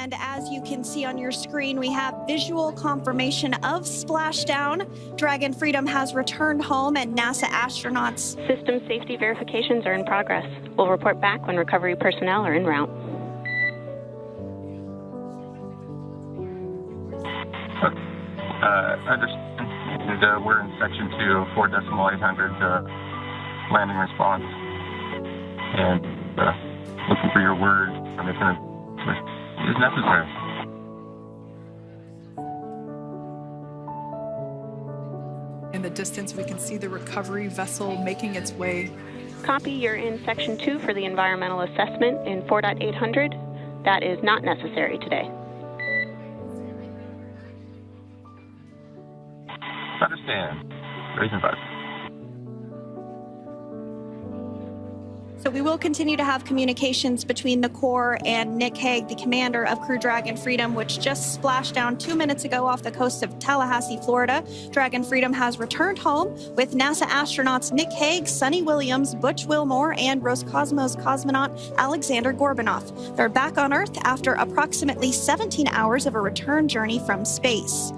And as you can see on your screen, we have visual confirmation of splashdown. Dragon Freedom has returned home, and NASA astronauts. System safety verifications are in progress. We'll report back when recovery personnel are en route. Understand. And, we're in section 2, 4.800 landing response. And looking for your word on if it is necessary. In the distance, we can see the recovery vessel making its way. Copy, you're in section 2 for the environmental assessment in 4.800. That is not necessary today. Understand. Raising 5. So we will continue to have communications between the Corps and Nick Hague, the commander of Crew Dragon Freedom, which just splashed down 2 minutes ago off the coast of Tallahassee, Florida. Dragon Freedom has returned home with NASA astronauts Nick Hague, Sonny Williams, Butch Wilmore, and Roscosmos cosmonaut Alexander Gorbunoff. They're back on Earth after approximately 17 hours of a return journey from space.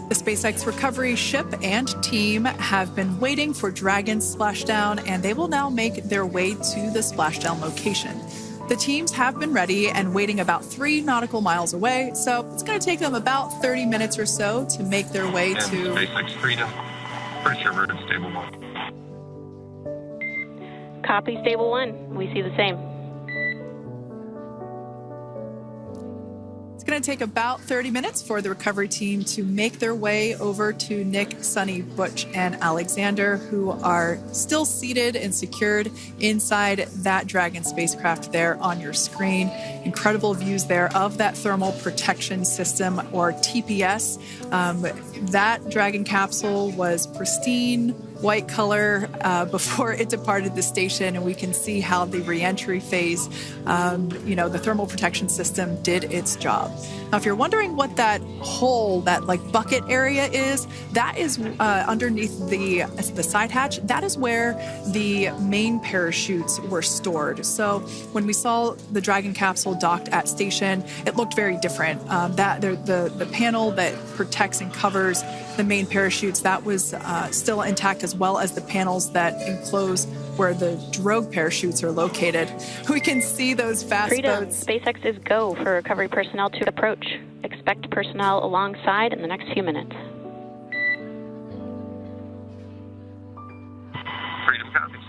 The SpaceX recovery ship and team have been waiting for Dragon's splashdown, and they will now make their way to the splashdown location. The teams have been ready and waiting about 3 nautical miles away, so it's going to take them about 30 minutes or so to make their way to SpaceX Freedom. Pretty sure we're in stable 1. Copy, stable 1. We see the same. It's going to take about 30 minutes for the recovery team to make their way over to Nick, Sonny, Butch, and Alexander, who are still seated and secured inside that Dragon spacecraft there on your screen. Incredible views there of that thermal protection system, or TPS. That Dragon capsule was pristine, white color before it departed the station, and we can see how the reentry phase, the thermal protection system did its job. Now, if you're wondering what that hole, that like bucket area is, that is underneath the side hatch. That is where the main parachutes were stored. So when we saw the Dragon capsule docked at station, it looked very different. The panel that protects and covers the main parachutes, that was still intact, as well as the panels that enclose where the drogue parachutes are located. We can see those fast boats. SpaceX is go for recovery personnel to approach. Expect personnel alongside in the next few minutes. Freedom copies.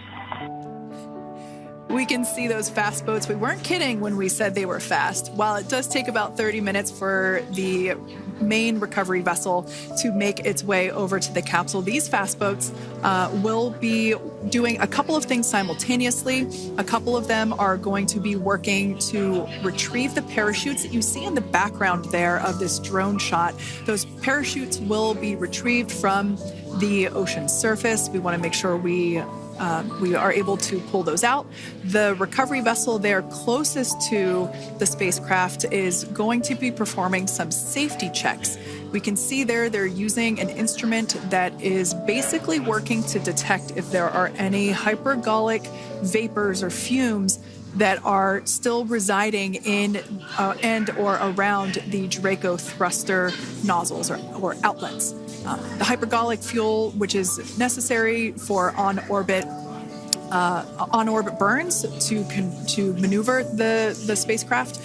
We can see those fast boats. We weren't kidding when we said they were fast. While it does take about 30 minutes for the main recovery vessel to make its way over to the capsule, these fast boats will be doing a couple of things simultaneously. A couple of them are going to be working to retrieve the parachutes that you see in the background there of this drone shot. Those parachutes will be retrieved from the ocean surface. We want to make sure we are able to pull those out. The recovery vessel there closest to the spacecraft is going to be performing some safety checks. We can see there they're using an instrument that is basically working to detect if there are any hypergolic vapors or fumes that are still residing in and or around the Draco thruster nozzles or outlets. The hypergolic fuel, which is necessary for on-orbit burns to maneuver the spacecraft.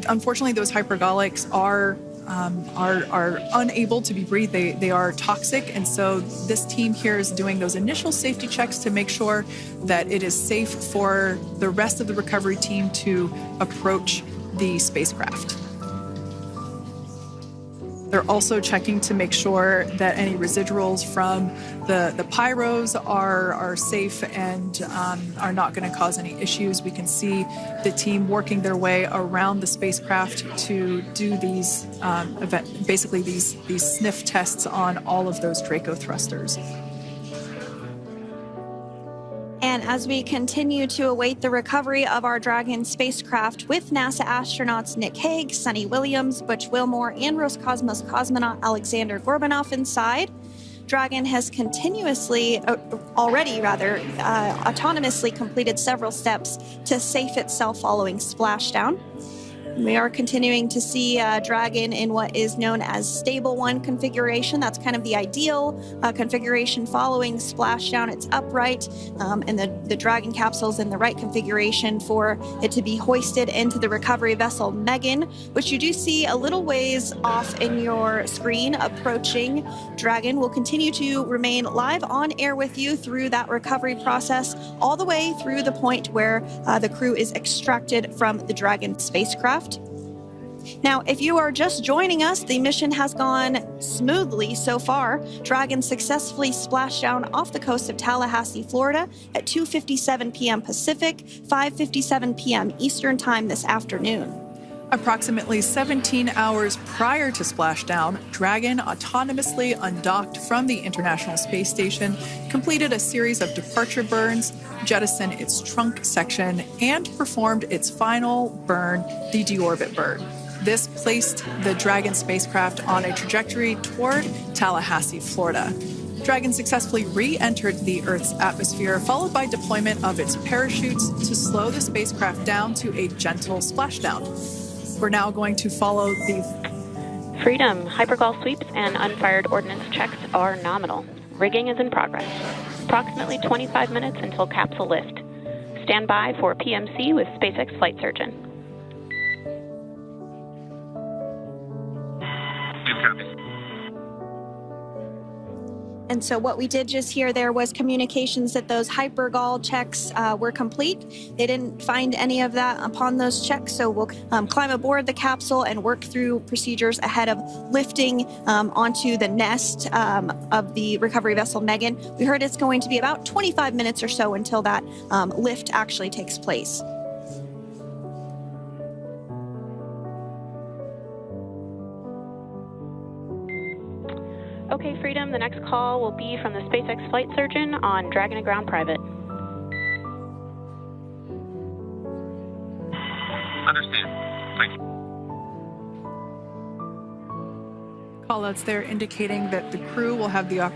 Unfortunately, those hypergolics are unable to be breathed. They are toxic, and so this team here is doing those initial safety checks to make sure that it is safe for the rest of the recovery team to approach the spacecraft. They're also checking to make sure that any residuals from the pyros are safe and are not going to cause any issues. We can see the team working their way around the spacecraft to do these these sniff tests on all of those Draco thrusters. And as we continue to await the recovery of our Dragon spacecraft with NASA astronauts Nick Hague, Sonny Williams, Butch Wilmore, and Roscosmos cosmonaut Alexander Gorbunoff inside, Dragon has autonomously completed several steps to safe itself following splashdown. We are continuing to see Dragon in what is known as stable 1 configuration. That's kind of the ideal configuration following splashdown. It's upright, and the Dragon capsule's in the right configuration for it to be hoisted into the recovery vessel Megan, which you do see a little ways off in your screen approaching. Dragon will continue to remain live on air with you through that recovery process, all the way through the point where the crew is extracted from the Dragon spacecraft. Now, if you are just joining us, the mission has gone smoothly so far. Dragon successfully splashed down off the coast of Tallahassee, Florida at 2:57 p.m. Pacific, 5:57 p.m. Eastern Time this afternoon. Approximately 17 hours prior to splashdown, Dragon autonomously undocked from the International Space Station, completed a series of departure burns, jettisoned its trunk section, and performed its final burn, the deorbit burn. This placed the Dragon spacecraft on a trajectory toward Tallahassee, Florida. Dragon successfully re-entered the Earth's atmosphere, followed by deployment of its parachutes to slow the spacecraft down to a gentle splashdown. We're now going to follow the Freedom, hypergol sweeps and unfired ordnance checks are nominal. Rigging is in progress. Approximately 25 minutes until capsule lift. Stand by for PMC with SpaceX flight surgeon. And so what we did just hear there was communications that those hypergol checks were complete. They didn't find any of that upon those checks, so we'll climb aboard the capsule and work through procedures ahead of lifting onto the nest of the recovery vessel Megan. We heard it's going to be about 25 minutes or so until that lift actually takes place. Okay, Freedom, the next call will be from the SpaceX flight surgeon on Dragon to Ground Private. Understand. Thank you. callouts there indicating that the crew will have the opportunity